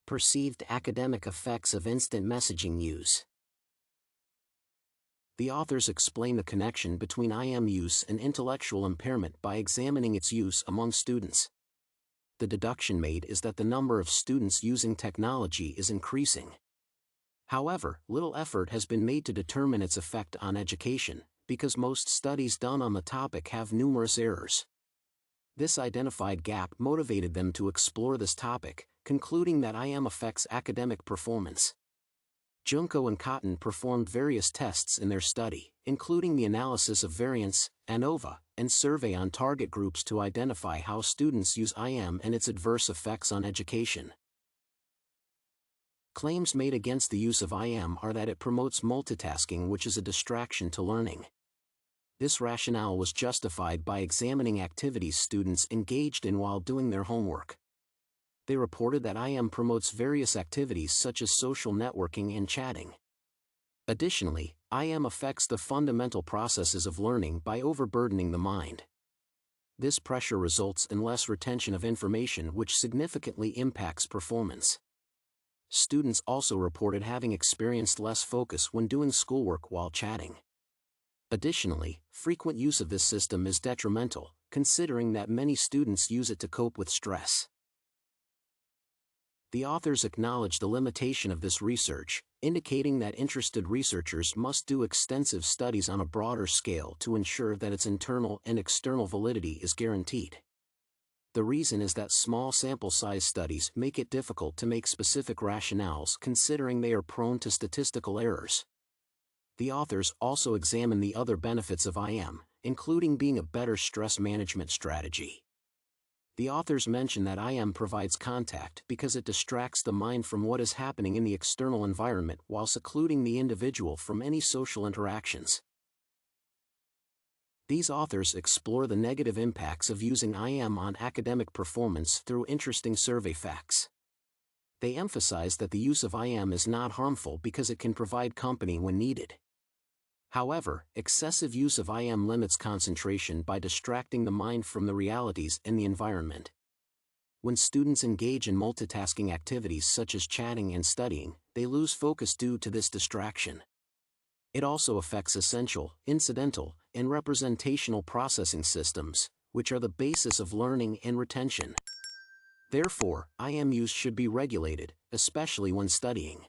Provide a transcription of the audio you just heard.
Perceived academic effects of instant messaging use. The authors explain the connection between IM use and intellectual impairment by examining its use among students. The deduction made is that the number of students using technology is increasing. However, little effort has been made to determine its effect on education, because most studies done on the topic have numerous errors. This identified gap motivated them to explore this topic, concluding that IM affects academic performance. Junco and Cotten performed various tests in their study, including the analysis of variance, ANOVA, and survey on target groups to identify how students use IM and its adverse effects on education. Claims made against the use of IM are that it promotes multitasking, which is a distraction to learning. This rationale was justified by examining activities students engaged in while doing their homework. They reported that IM promotes various activities such as social networking and chatting. Additionally, IM affects the fundamental processes of learning by overburdening the mind. This pressure results in less retention of information, which significantly impacts performance. Students also reported having experienced less focus when doing schoolwork while chatting. Additionally, frequent use of this system is detrimental, considering that many students use it to cope with stress. The authors acknowledge the limitation of this research, indicating that interested researchers must do extensive studies on a broader scale to ensure that its internal and external validity is guaranteed. The reason is that small sample size studies make it difficult to make specific rationales, considering they are prone to statistical errors. The authors also examine the other benefits of IM, including being a better stress management strategy. The authors mention that IM provides contact because it distracts the mind from what is happening in the external environment while secluding the individual from any social interactions. These authors explore the negative impacts of using IM on academic performance through interesting survey facts. They emphasize that the use of IM is not harmful because it can provide company when needed. However, excessive use of IM limits concentration by distracting the mind from the realities in the environment. When students engage in multitasking activities such as chatting and studying, they lose focus due to this distraction. It also affects essential, incidental, and representational processing systems, which are the basis of learning and retention. Therefore, IM use should be regulated, especially when studying.